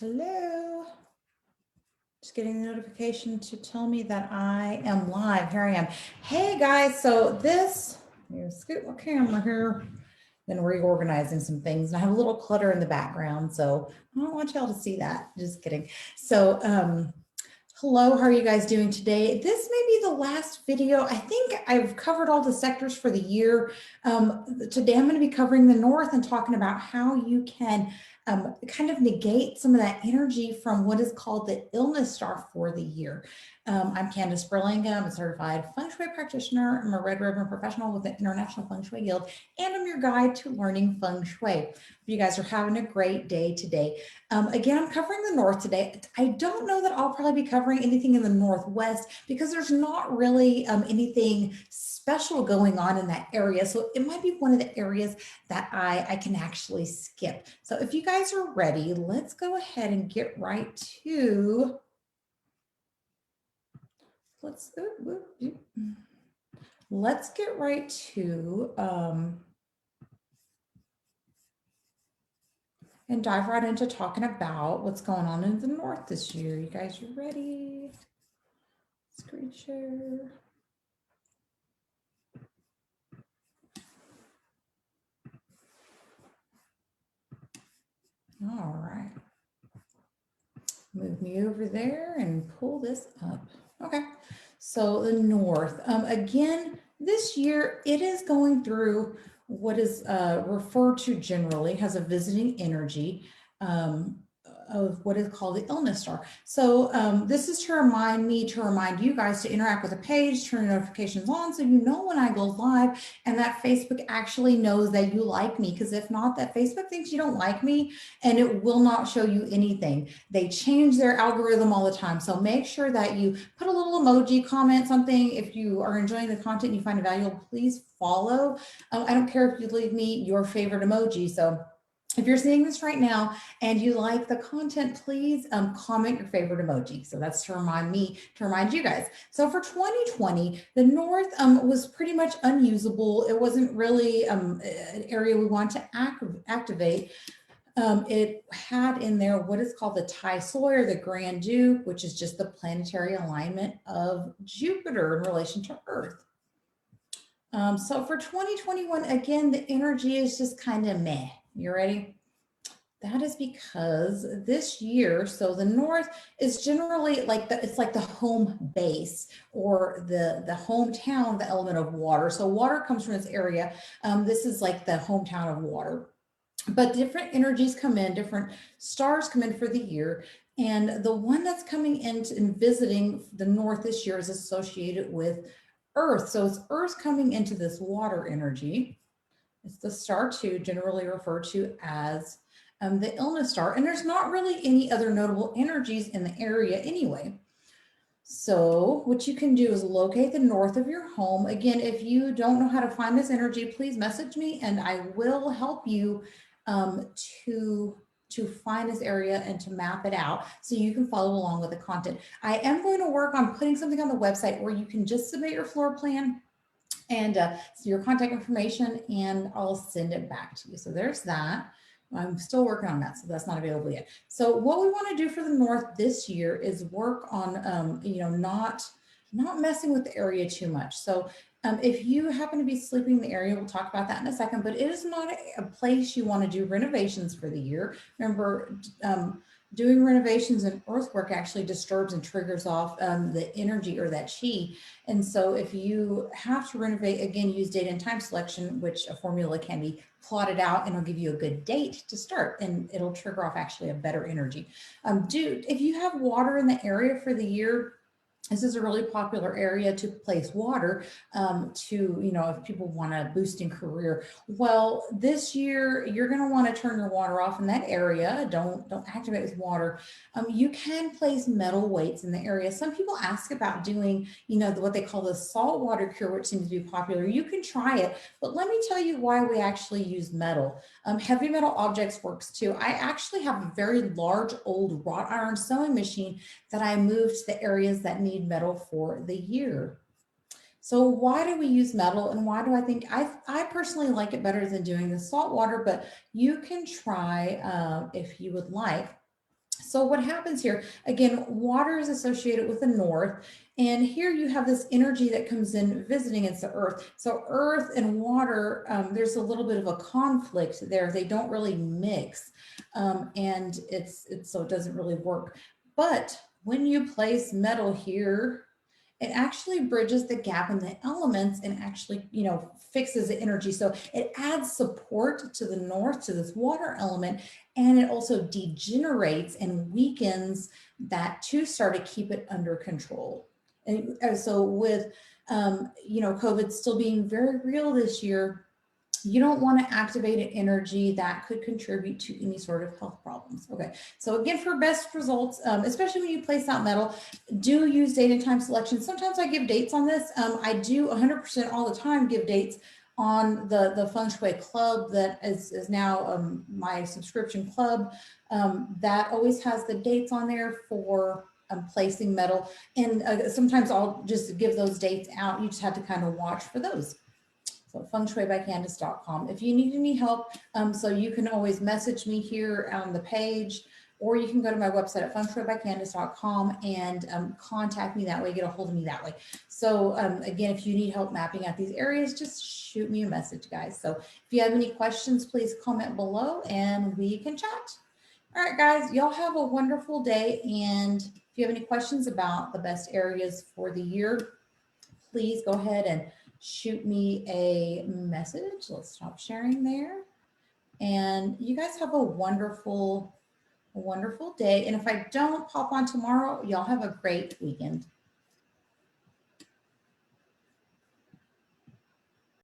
Hello. Just getting the notification to tell me that I am live. Here I am. Hey guys, so this, scoot my camera here, then reorganizing some things. And I have a little clutter in the background, so I don't want y'all to see that. Just kidding. So, hello, how are you guys doing today? This may be the last video. I think I've covered all the sectors for the year. Today I'm going to be covering the North and talking about how you can kind of negate some of that energy from what is called the illness star for the year. I'm Candace Berlinga. I'm a certified Feng Shui practitioner. I'm a Red Ribbon professional with the International Feng Shui Guild, and I'm your guide to learning Feng Shui. You guys are having a great day today. Again, I'm covering the North today. I don't know that I'll probably be covering anything in the Northwest because there's not really anything special going on in that area. So it might be one of the areas that I can actually skip. So if you guys are ready, let's go ahead and get right to, let's get right to, and dive right into talking about what's going on in the North this year. You guys are ready? Screen share. All right. Move me over there and pull this up. Okay. So the North, again, this year it is going through what is referred to generally as a visiting energy of what is called the illness star. So this is to remind you guys to interact with the page, turn notifications on so you know when I go live and that Facebook actually knows that you like me. Because if not, that Facebook thinks you don't like me and it will not show you anything. They change their algorithm all the time. So make sure that you put a little emoji, comment something. If you are enjoying the content and you find it valuable, please follow. I don't care if you leave me your favorite emoji. So if you're seeing this right now and you like the content, please comment your favorite emoji. So that's to remind me, to remind you guys. So for 2020, the North was pretty much unusable. It wasn't really an area we want to activate. It had in there what is called the Tai Soi, or the Grand Duke, which is just the planetary alignment of Jupiter in relation to Earth. So for 2021, again, the energy is just kind of meh. You ready? That is because this year, so the North is generally like it's like the home base or the hometown, the element of water. So water comes from this area. This is like the hometown of water. But different energies come in, different stars come in for the year. And the one that's coming in and visiting the North this year is associated with Earth. So it's Earth coming into this water energy. It's the star 2, generally referred to as the illness star. And there's not really any other notable energies in the area anyway. So what you can do is locate the north of your home. Again, if you don't know how to find this energy, please message me and I will help you to find this area and to map it out so you can follow along with the content. I am going to work on putting something on the website where you can just submit your floor plan and your contact information, and I'll send it back to you. So there's that. I'm still working on that, so that's not available yet. So what we want to do for the North this year is work on, not messing with the area too much. So if you happen to be sleeping in the area, we'll talk about that in a second, but it is not a place you want to do renovations for the year. Remember, doing renovations and earthwork actually disturbs and triggers off the energy or that chi. And so if you have to renovate, again, use date and time selection, which a formula can be plotted out and it'll give you a good date to start and it'll trigger off actually a better energy. If you have water in the area for the year, this is a really popular area to place water if people want to boost in career. Well, this year you're going to want to turn your water off in that area. Don't activate with water. You can place metal weights in the area. Some people ask about doing, what they call the saltwater cure, which seems to be popular. You can try it, but let me tell you why we actually use metal. Heavy metal objects works too. I actually have a very large old wrought iron sewing machine that I moved to the areas that need metal for the year. So why do we use metal, and why do I think I personally like it better than doing the salt water, but you can try if you would like. So what happens here, again, water is associated with the north, and here you have this energy that comes in visiting into the earth. So earth and water, there's a little bit of a conflict there. They don't really mix, and it's so it doesn't really work. But when you place metal here, it actually bridges the gap in the elements and actually, fixes the energy. So it adds support to the north, to this water element, and it also degenerates and weakens that to start to keep it under control. And so with, COVID still being very real this year, you don't want to activate an energy that could contribute to any sort of health problems. Okay, so again, for best results, especially when you place out metal, do use date and time selection. Sometimes I give dates on this. I do 100% all the time give dates on the Feng Shui club that is now my subscription club. That always has the dates on there for placing metal. And sometimes I'll just give those dates out. You just have to kind of watch for those. So fengshuibycandice.com. If you need any help, so you can always message me here on the page, or you can go to my website at fengshuibycandice.com and contact me that way, get a hold of me that way. So again, if you need help mapping out these areas, just shoot me a message, guys. So if you have any questions, please comment below and we can chat. All right, guys, y'all have a wonderful day. And if you have any questions about the best areas for the year, please go ahead and shoot me a message. Let's stop sharing there. And you guys have a wonderful day. And if I don't pop on tomorrow, y'all have a great weekend.